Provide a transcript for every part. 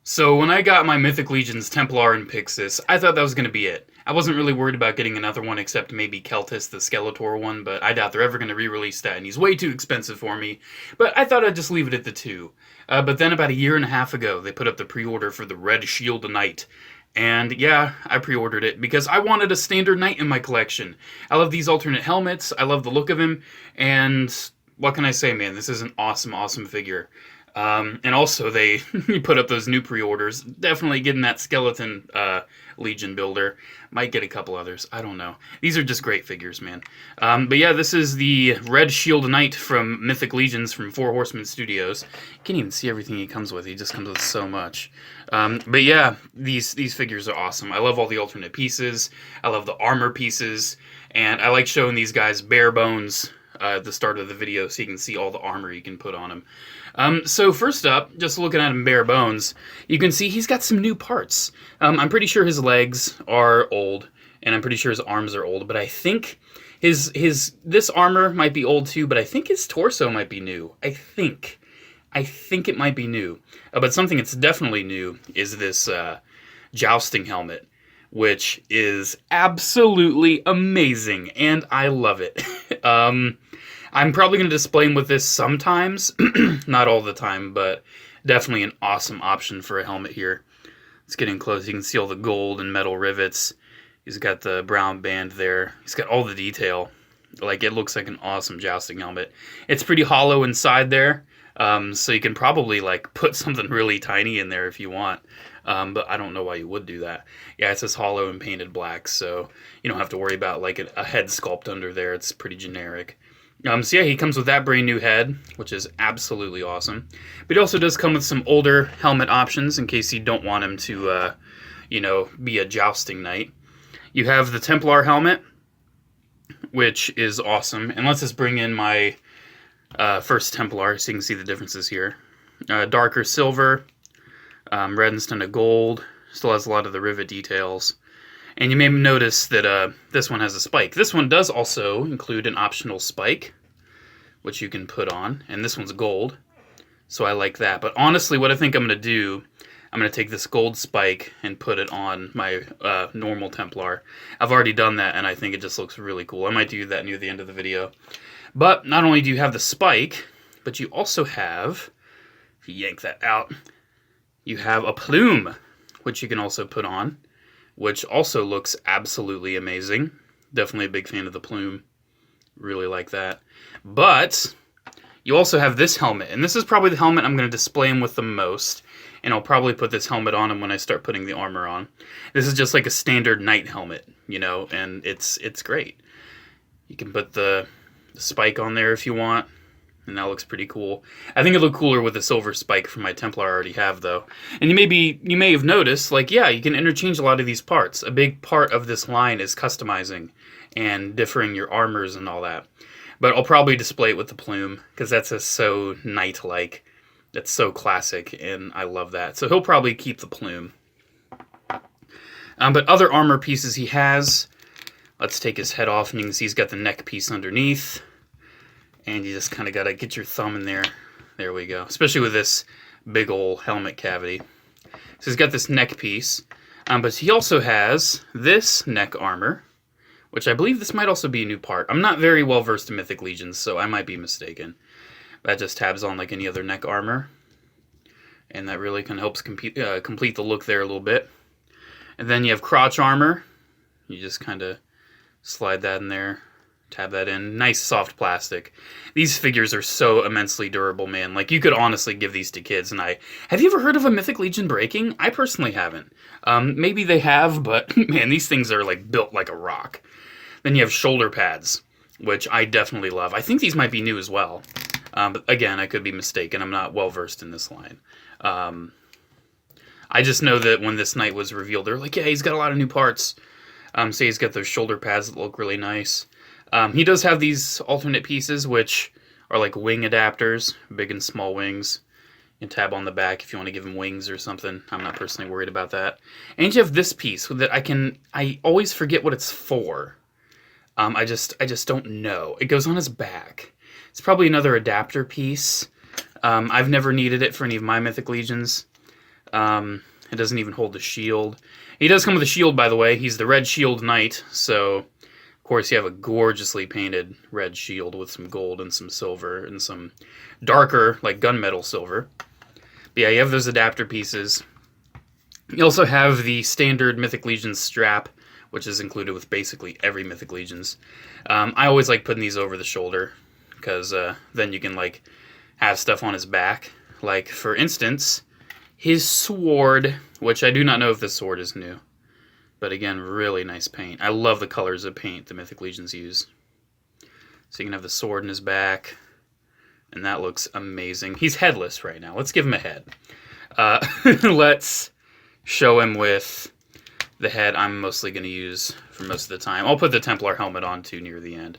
So when I got my Mythic Legions Templar and Pixis, I thought that was going to be it. I wasn't really worried about getting another one except maybe Keltis, the Skeletor one, but I doubt they're ever going to re-release that, and he's way too expensive for me. But I thought I'd just leave it at the two. But then about a year and a half ago, they put up the pre-order for the Red Shield Knight. And yeah, I pre-ordered it because I wanted a standard knight in my collection. I love these alternate helmets, I love the look of him, and what can I say, man? This is an awesome, awesome figure. And also, they put up those new pre-orders. Definitely getting that skeleton Legion builder. Might get a couple others. I don't know. These are just great figures, man. But yeah, this is the Red Shield Knight from Mythic Legions from Four Horsemen Studios. You can't even see everything he comes with. He just comes with so much. But yeah, these figures are awesome. I love all the alternate pieces. I love the armor pieces. And I like showing these guys bare bones at the start of the video so you can see all the armor you can put on him. So first up, just looking at him bare bones, you can see he's got some new parts. I'm pretty sure his legs are old, and I'm pretty sure his arms are old, but I think this armor might be old too, but I think his torso might be new. I think it might be new. But something that's definitely new is this Jousting Helmet, which is absolutely amazing, and I love it. I'm probably going to display him with this sometimes, not all the time, but definitely an awesome option for a helmet here. Let's get in close. You can see all the gold and metal rivets. He's got the brown band there. He's got all the detail. Like, it looks like an awesome jousting helmet. It's pretty hollow inside there, so you can probably like put something really tiny in there if you want. But I don't know why you would do that. Yeah, it says hollow and painted black, so you don't have to worry about like a head sculpt under there. It's pretty generic. So yeah, he comes with that brand new head, which is absolutely awesome. But he also does come with some older helmet options in case you don't want him to, be a jousting knight. You have the Templar Helmet, which is awesome. And let's just bring in my first Templar so you can see the differences here. Darker silver, red instead of gold. Still has a lot of the rivet details. And you may notice that this one has a spike. This one does also include an optional spike, which you can put on. And this one's gold, so I like that. But honestly, what I think I'm going to do, I'm going to take this gold spike and put it on my normal Templar. I've already done that, and I think it just looks really cool. I might do that near the end of the video. But not only do you have the spike, but you also have, if you yank that out, you have a plume, which you can also put on, which also looks absolutely amazing. Definitely a big fan of the plume. Really like that. But you also have this helmet, and this is probably the helmet I'm going to display him with the most, and I'll probably put this helmet on him when I start putting the armor on. This is just like a standard knight helmet, and it's great. You can put the spike on there if you want, and that looks pretty cool. I think it'll look cooler with the silver spike from my Templar I already have, though. And you may have noticed, like, yeah, you can interchange a lot of these parts. A big part of this line is customizing and differing your armors and all that. But I'll probably display it with the plume, because that's just so knight-like. That's so classic, and I love that. So he'll probably keep the plume. But other armor pieces he has, let's take his head off, and you can see he's got the neck piece underneath. And you just kind of got to get your thumb in there. There we go. Especially with this big old helmet cavity. So he's got this neck piece. But he also has this neck armor, which I believe this might also be a new part. I'm not very well versed in Mythic Legions, so I might be mistaken. That just tabs on like any other neck armor. And that really kind of helps complete the look there a little bit. And then you have crotch armor. You just kind of slide that in there. Tab that in. Nice soft plastic. These figures are so immensely durable, man. Like, you could honestly give these to kids. And have you ever heard of a Mythic Legion breaking? I personally haven't. Maybe they have, but man, these things are like built like a rock. Then you have shoulder pads, which I definitely love. I think these might be new as well. But again, I could be mistaken. I'm not well versed in this line. I just know that when this knight was revealed, they're like, yeah, he's got a lot of new parts. So he's got those shoulder pads that look really nice. He does have these alternate pieces, which are like wing adapters, big and small wings. You can tab on the back if you want to give him wings or something. I'm not personally worried about that. And you have this piece that I always forget what it's for. I just don't know. It goes on his back. It's probably another adapter piece. I've never needed it for any of my Mythic Legions. It doesn't even hold the shield. He does come with a shield, by the way. He's the Red Shield Knight, so of course you have a gorgeously painted red shield with some gold and some silver and some darker, like gunmetal silver. But yeah, you have those adapter pieces. You also have the standard Mythic Legions strap, which is included with basically every Mythic Legions. I always like putting these over the shoulder, because then you can like have stuff on his back. Like, for instance, his sword, which I do not know if this sword is new. But again, really nice paint. I love the colors of paint the Mythic Legions use. So you can have the sword in his back, and that looks amazing. He's headless right now. Let's give him a head. Let's show him with the head I'm mostly going to use for most of the time. I'll put the Templar Helmet on too near the end.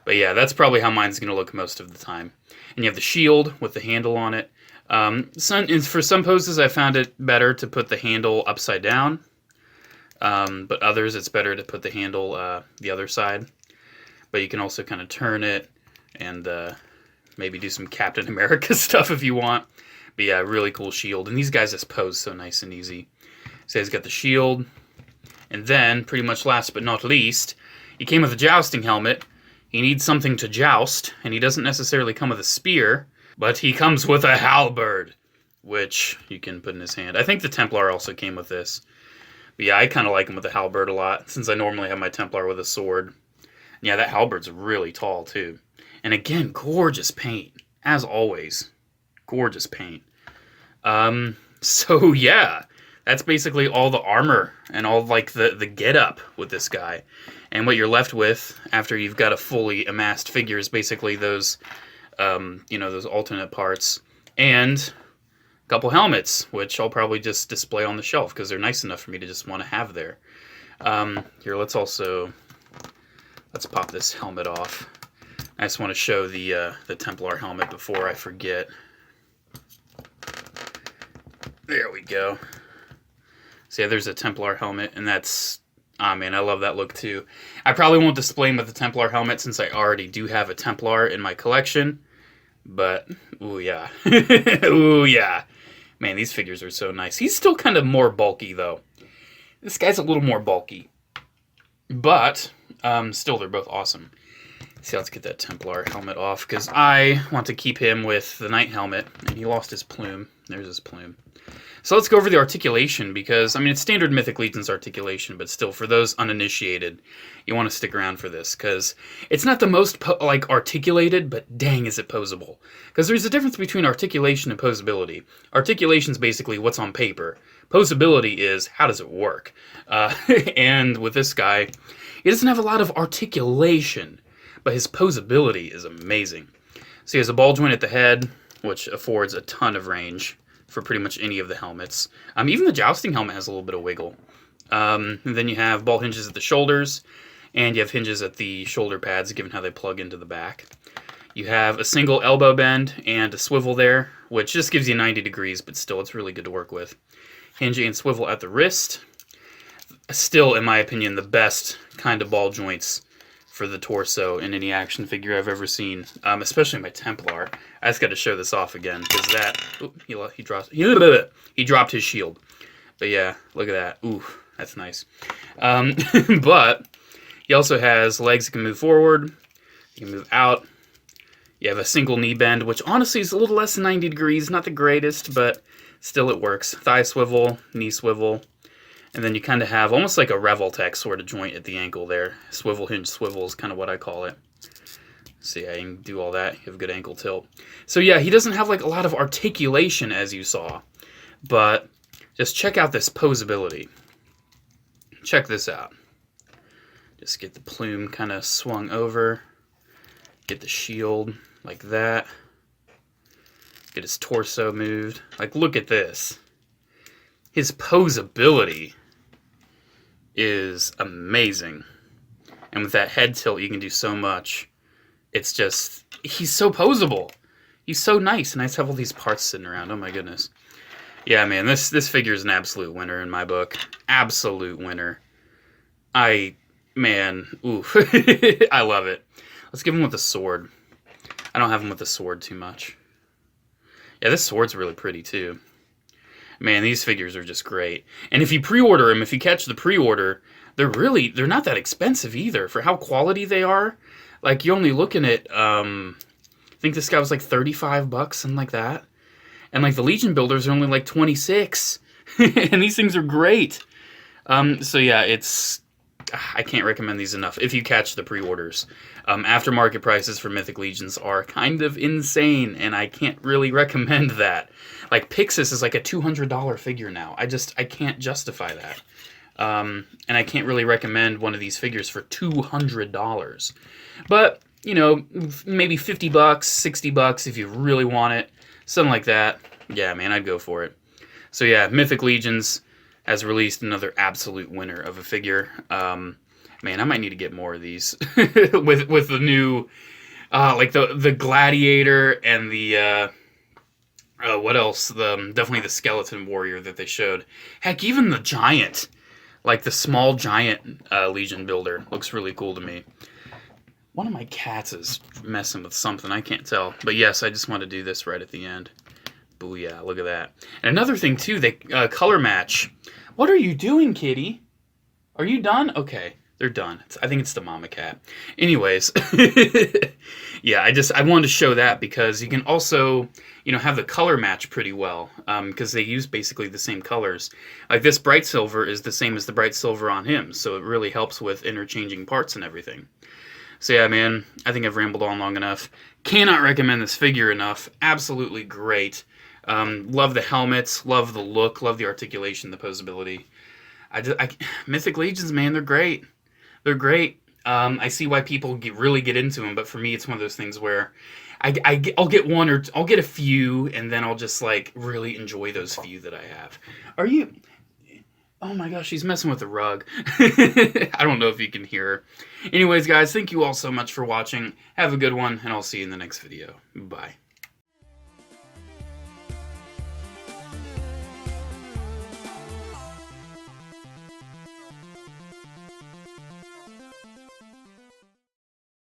But yeah, that's probably how mine's going to look most of the time. And you have the shield with the handle on it. For some poses, I found it better to put the handle upside down. But others, it's better to put the handle the other side. But you can also kind of turn it and maybe do some Captain America stuff if you want. But yeah, really cool shield. And these guys just pose so nice and easy. So he's got the shield. And then, pretty much last but not least, he came with a Jousting Helmet. He needs something to joust, and he doesn't necessarily come with a spear, but he comes with a halberd, which you can put in his hand. I think the Templar also came with this. But yeah, I kind of like him with a halberd a lot, since I normally have my Templar with a sword. And yeah, that halberd's really tall, too. And again, gorgeous paint, as always. Gorgeous paint. So yeah, that's basically all the armor and all like the get-up with this guy. And what you're left with after you've got a fully amassed figure is basically those, those alternate parts and a couple helmets, which I'll probably just display on the shelf because they're nice enough for me to just want to have there. Here, let's pop this helmet off. I just want to show the Templar helmet before I forget. There we go. So yeah, there's a Templar helmet, and that's, man, I love that look too. I probably won't display him with the Templar helmet since I already do have a Templar in my collection, but, ooh yeah. Ooh yeah. Man, these figures are so nice. He's still kind of more bulky though. This guy's a little more bulky, but still they're both awesome. See, let's get that Templar helmet off, because I want to keep him with the Knight helmet, and he lost his plume. There's his plume. So let's go over the articulation, because, I mean, it's standard Mythic Legions articulation, but still, for those uninitiated, you want to stick around for this, because it's not the most, articulated, but dang, is it posable. Because there's a difference between articulation and posability. Articulation is basically what's on paper. Posability is, how does it work? And with this guy, he doesn't have a lot of articulation, but his posability is amazing. So he has a ball joint at the head, which affords a ton of range for pretty much any of the helmets. Even the Jousting Helmet has a little bit of wiggle. And then you have ball hinges at the shoulders, and you have hinges at the shoulder pads, given how they plug into the back. You have a single elbow bend and a swivel there, which just gives you 90 degrees, but still, it's really good to work with. Hinge and swivel at the wrist. Still, in my opinion, the best kind of ball joints for the torso in any action figure I've ever seen, especially my Templar. I just got to show this off again, because that... Ooh, he dropped his shield. But yeah, look at that. Ooh, that's nice. But he also has legs that can move forward, you can move out. You have a single knee bend, which honestly is a little less than 90 degrees, not the greatest, but still it works. Thigh swivel, knee swivel. And then you kind of have almost like a Revoltech sort of joint at the ankle there. Swivel hinge swivel is kind of what I call it. So yeah, you can do all that. You have a good ankle tilt. So yeah, he doesn't have like a lot of articulation as you saw. But just check out this posability. Check this out. Just get the plume kind of swung over. Get the shield like that. Get his torso moved. Like, look at this. His posability is amazing. And with that head tilt, you can do so much. It's just, he's so posable. He's so nice. And I just have all these parts sitting around. Oh my goodness. Yeah, man, this figure is an absolute winner in my book. Absolute winner. Oof. I love it. Let's give him with the sword. I don't have him with the sword too much. Yeah, this sword's really pretty too. Man, these figures are just great. And if you pre-order them, if you catch the pre-order, they're not that expensive either for how quality they are. Like, you're only looking at, I think this guy was like 35 bucks, something like that. And like the Legion builders are only like 26. And these things are great. So yeah, I can't recommend these enough if you catch the pre-orders. Aftermarket prices for Mythic Legions are kind of insane, and I can't really recommend that. Like, Pixis is like a $200 figure now. I can't justify that. And I can't really recommend one of these figures for $200. But, you know, maybe 50 bucks, 60 bucks if you really want it. Something like that. Yeah, man, I'd go for it. So yeah, Mythic Legions has released another absolute winner of a figure. Man, I might need to get more of these with the new, like the Gladiator and the what else? Definitely the Skeleton Warrior that they showed. Heck, even the Giant, like the small Giant Legion builder, looks really cool to me. One of my cats is messing with something, I can't tell. But yes, I just want to do this right at the end. Booyah, look at that. And another thing too, they color match. What are you doing, kitty? Are you done? Okay, they're done. I think it's the mama cat. Anyways, yeah, I wanted to show that because you can also, you know, have the color match pretty well because they use basically the same colors. Like this bright silver is the same as the bright silver on him, so it really helps with interchanging parts and everything. So yeah, man, I think I've rambled on long enough. Cannot recommend this figure enough. Absolutely great. Love the helmets, love the look, love the articulation, the posability. Mythic Legions, man, they're great. They're great. I see why people really get into them, but for me, it's one of those things where I'll get one or I'll get a few, and then I'll just like really enjoy those few that I have. Are you? Oh my gosh, she's messing with the rug. I don't know if you can hear her. Anyways, guys, thank you all so much for watching. Have a good one, and I'll see you in the next video. Bye.